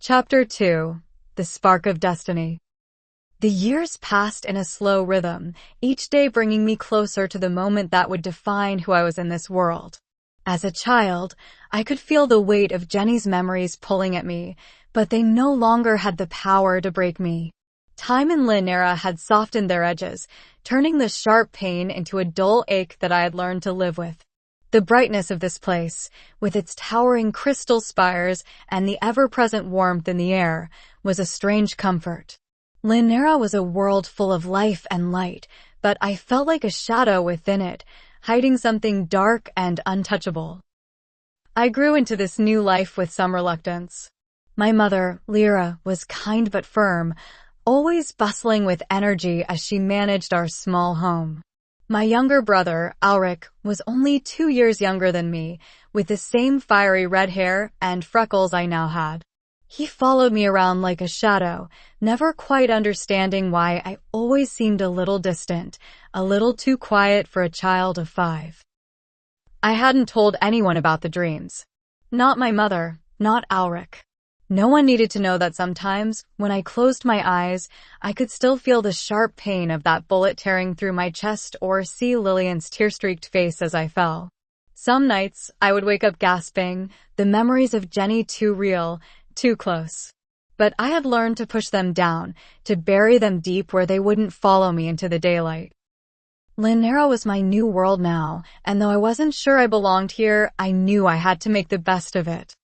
Chapter 2. The Spark of Destiny. The years passed in a slow rhythm, each day bringing me closer to the moment that would define who I was in this world. As a child, I could feel the weight of Jenny's memories pulling at me, but they no longer had the power to break me. Time and linger had softened their edges, turning the sharp pain into a dull ache that I had learned to live with. The brightness of this place, with its towering crystal spires and the ever-present warmth in the air, was a strange comfort. Linger was a world full of life and light, but I felt like a shadow within it, hiding something dark and untouchable. I grew into this new life with some reluctance. My mother, Lyra, was kind but firm, always bustling with energy as she managed our small home. My younger brother, Alric, was only 2 years younger than me, with the same fiery red hair and freckles I now had. He followed me around like a shadow, never quite understanding why I always seemed a little distant, a little too quiet for a child of 5. I hadn't told anyone about the dreams. Not my mother, not Alric. No one needed to know that sometimes, when I closed my eyes, I could still feel the sharp pain of that bullet tearing through my chest or see Lillian's tear-streaked face as I fell. Some nights, I would wake up gasping, the memories of Jenny too real, too close. But I had learned to push them down, to bury them deep where they wouldn't follow me into the daylight. Linger was my new world now, and though I wasn't sure I belonged here, I knew I had to make the best of it.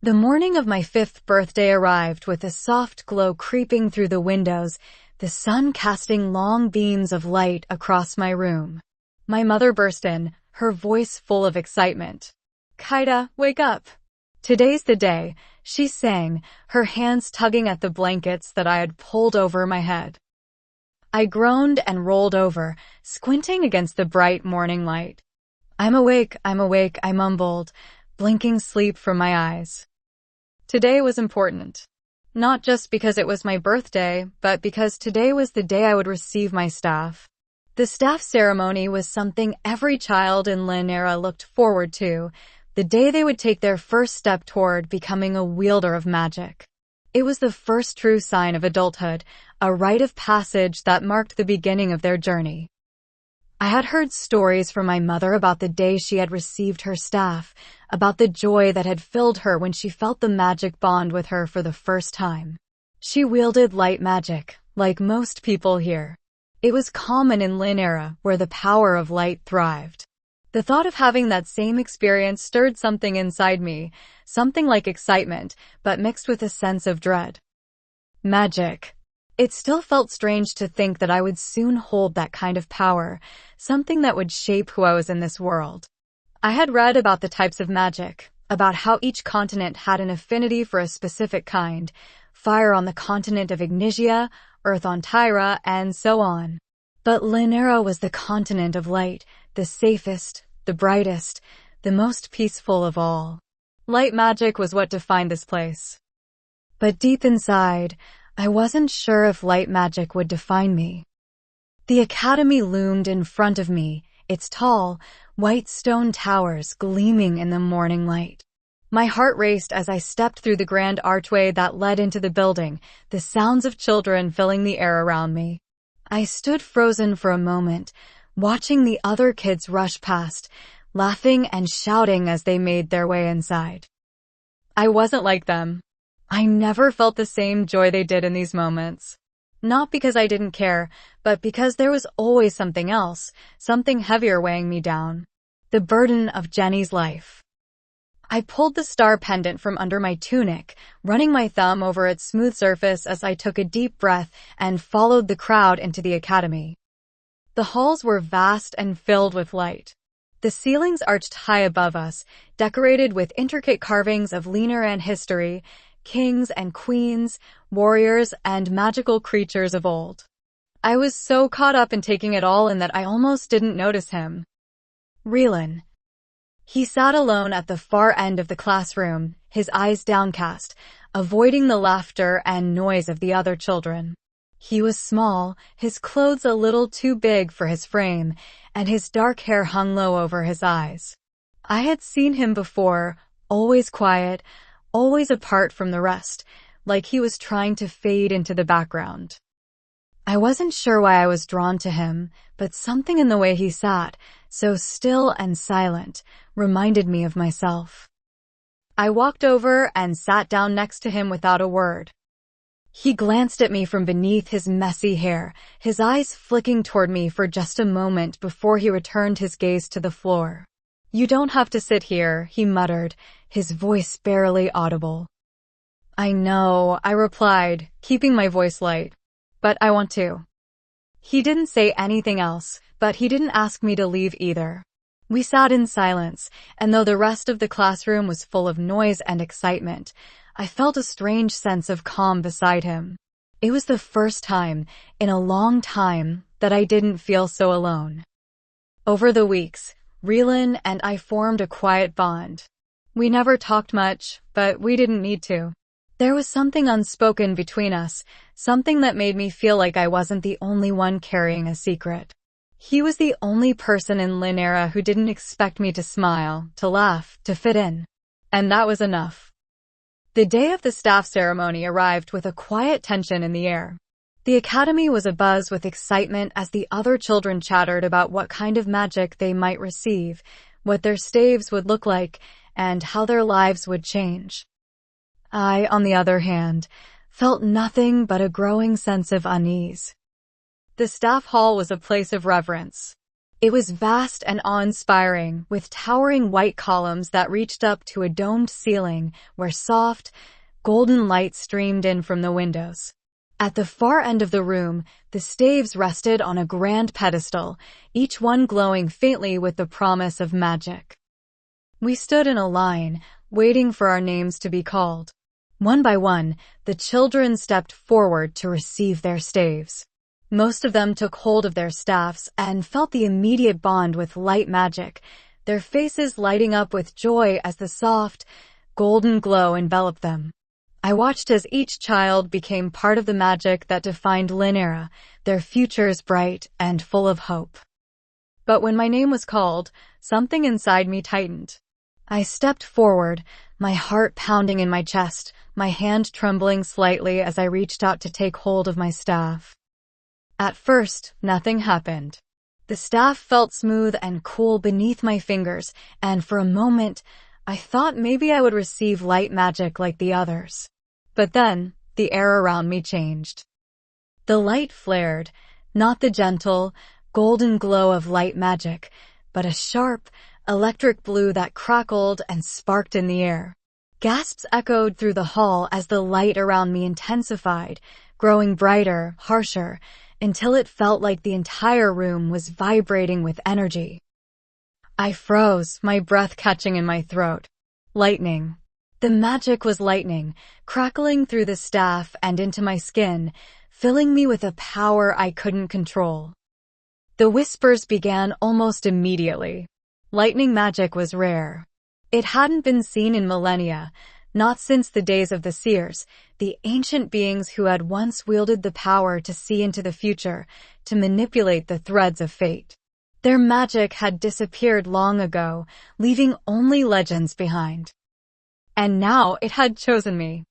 The morning of my 5th birthday arrived with a soft glow creeping through the windows, the sun casting long beams of light across my room. My mother burst in, her voice full of excitement. "Kaida, wake up! Today's the day," she sang, her hands tugging at the blankets that I had pulled over my head. I groaned and rolled over, squinting against the bright morning light. I'm awake, I mumbled, blinking sleep from my eyes. Today was important. Not just because it was my birthday, but because today was the day I would receive my staff. The staff ceremony was something every child in Linger looked forward to, the day they would take their first step toward becoming a wielder of magic. It was the first true sign of adulthood, a rite of passage that marked the beginning of their journey. I had heard stories from my mother about the day she had received her staff, about the joy that had filled her when she felt the magic bond with her for the first time. She wielded light magic, like most people here. It was common in Linger, where the power of light thrived. The thought of having that same experience stirred something inside me, something like excitement, but mixed with a sense of dread. Magic. It still felt strange to think that I would soon hold that kind of power, something that would shape who I was in this world. I had read about the types of magic, about how each continent had an affinity for a specific kind, fire on the continent of Ignitia, earth on Tyra, and so on. But Linger was the continent of light, the safest, the brightest, the most peaceful of all. Light magic was what defined this place. But deep inside, I wasn't sure if light magic would define me. The academy loomed in front of me, its tall, white stone towers gleaming in the morning light. My heart raced as I stepped through the grand archway that led into the building, the sounds of children filling the air around me. I stood frozen for a moment, watching the other kids rush past, laughing and shouting as they made their way inside. I wasn't like them. I never felt the same joy they did in these moments. Not because I didn't care, but because there was always something else, something heavier weighing me down. The burden of Jenny's life. I pulled the star pendant from under my tunic, running my thumb over its smooth surface as I took a deep breath and followed the crowd into the academy. The halls were vast and filled with light. The ceilings arched high above us, decorated with intricate carvings of Linger and history, kings and queens, warriors, and magical creatures of old. I was so caught up in taking it all in that I almost didn't notice him. Relan. He sat alone at the far end of the classroom, his eyes downcast, avoiding the laughter and noise of the other children. He was small, his clothes a little too big for his frame, and his dark hair hung low over his eyes. I had seen him before, always quiet, always apart from the rest, like he was trying to fade into the background. I wasn't sure why I was drawn to him, but something in the way he sat, so still and silent, reminded me of myself. I walked over and sat down next to him without a word. He glanced at me from beneath his messy hair, his eyes flicking toward me for just a moment before he returned his gaze to the floor. "You don't have to sit here," he muttered, his voice barely audible. "I know," I replied, keeping my voice light. "But I want to." He didn't say anything else, but he didn't ask me to leave either. We sat in silence, and though the rest of the classroom was full of noise and excitement, I felt a strange sense of calm beside him. It was the first time, in a long time, that I didn't feel so alone. Over the weeks, Reelin and I formed a quiet bond. We never talked much, but we didn't need to. There was something unspoken between us, something that made me feel like I wasn't the only one carrying a secret. He was the only person in Linera who didn't expect me to smile, to laugh, to fit in. And that was enough. The day of the staff ceremony arrived with a quiet tension in the air. The academy was abuzz with excitement as the other children chattered about what kind of magic they might receive, what their staves would look like, and how their lives would change. I, on the other hand, felt nothing but a growing sense of unease. The staff hall was a place of reverence. It was vast and awe-inspiring, with towering white columns that reached up to a domed ceiling where soft, golden light streamed in from the windows. At the far end of the room, the staves rested on a grand pedestal, each one glowing faintly with the promise of magic. We stood in a line, waiting for our names to be called. One by one, the children stepped forward to receive their staves. Most of them took hold of their staffs and felt the immediate bond with light magic, their faces lighting up with joy as the soft, golden glow enveloped them. I watched as each child became part of the magic that defined Linera, their futures bright and full of hope. But when my name was called, something inside me tightened. I stepped forward, my heart pounding in my chest, my hand trembling slightly as I reached out to take hold of my staff. At first, nothing happened. The staff felt smooth and cool beneath my fingers, and for a moment, I thought maybe I would receive light magic like the others. But then, the air around me changed. The light flared, not the gentle, golden glow of light magic, but a sharp, electric blue that crackled and sparked in the air. Gasps echoed through the hall as the light around me intensified, growing brighter, harsher, until it felt like the entire room was vibrating with energy. I froze, my breath catching in my throat. Lightning. The magic was lightning, crackling through the staff and into my skin, filling me with a power I couldn't control. The whispers began almost immediately. Lightning magic was rare. It hadn't been seen in millennia, not since the days of the seers, the ancient beings who had once wielded the power to see into the future, to manipulate the threads of fate. Their magic had disappeared long ago, leaving only legends behind. And now it had chosen me.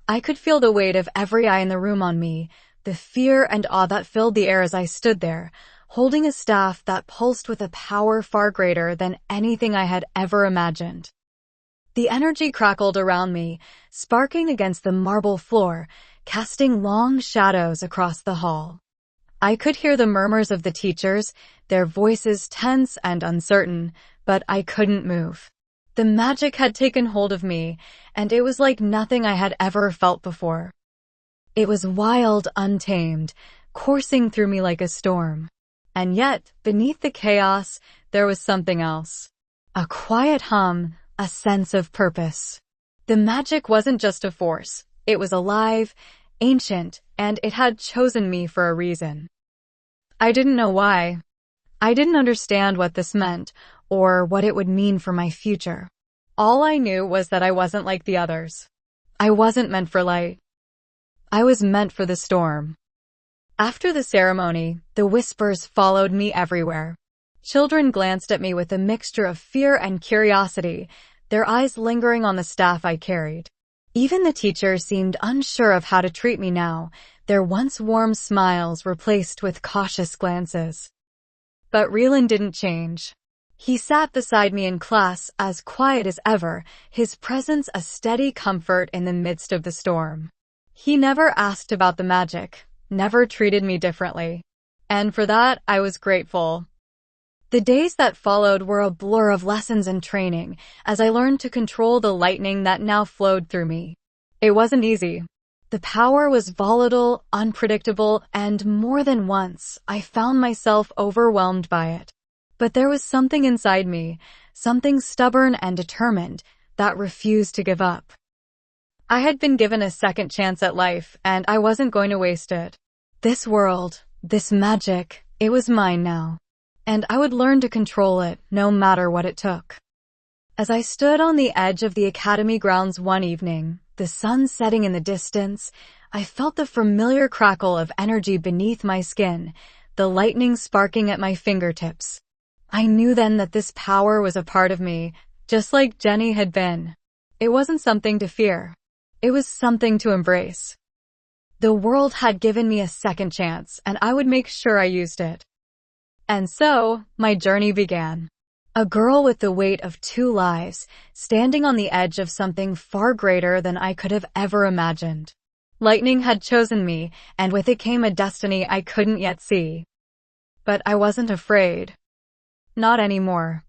I could feel the weight of every eye in the room on me, the fear and awe that filled the air as I stood there, holding a staff that pulsed with a power far greater than anything I had ever imagined. The energy crackled around me, sparking against the marble floor, casting long shadows across the hall. I could hear the murmurs of the teachers, their voices tense and uncertain, but I couldn't move. The magic had taken hold of me, and it was like nothing I had ever felt before. It was wild, untamed, coursing through me like a storm. And yet, beneath the chaos, there was something else. A quiet hum, a sense of purpose. The magic wasn't just a force. It was alive, ancient, and it had chosen me for a reason. I didn't know why. I didn't understand what this meant, or what it would mean for my future. All I knew was that I wasn't like the others. I wasn't meant for light. I was meant for the storm. After the ceremony, the whispers followed me everywhere. Children glanced at me with a mixture of fear and curiosity, their eyes lingering on the staff I carried. Even the teachers seemed unsure of how to treat me now, their once warm smiles replaced with cautious glances. But Rylan didn't change. He sat beside me in class, as quiet as ever, his presence a steady comfort in the midst of the storm. He never asked about the magic, never treated me differently. And for that, I was grateful. The days that followed were a blur of lessons and training, as I learned to control the lightning that now flowed through me. It wasn't easy. The power was volatile, unpredictable, and more than once, I found myself overwhelmed by it. But there was something inside me, something stubborn and determined, that refused to give up. I had been given a second chance at life, and I wasn't going to waste it. This world, this magic, it was mine now. And I would learn to control it, no matter what it took. As I stood on the edge of the academy grounds one evening, the sun setting in the distance, I felt the familiar crackle of energy beneath my skin, the lightning sparking at my fingertips. I knew then that this power was a part of me, just like Jenny had been. It wasn't something to fear. It was something to embrace. The world had given me a second chance, and I would make sure I used it. And so, my journey began. A girl with the weight of 2 lives, standing on the edge of something far greater than I could have ever imagined. Lightning had chosen me, and with it came a destiny I couldn't yet see. But I wasn't afraid. Not anymore.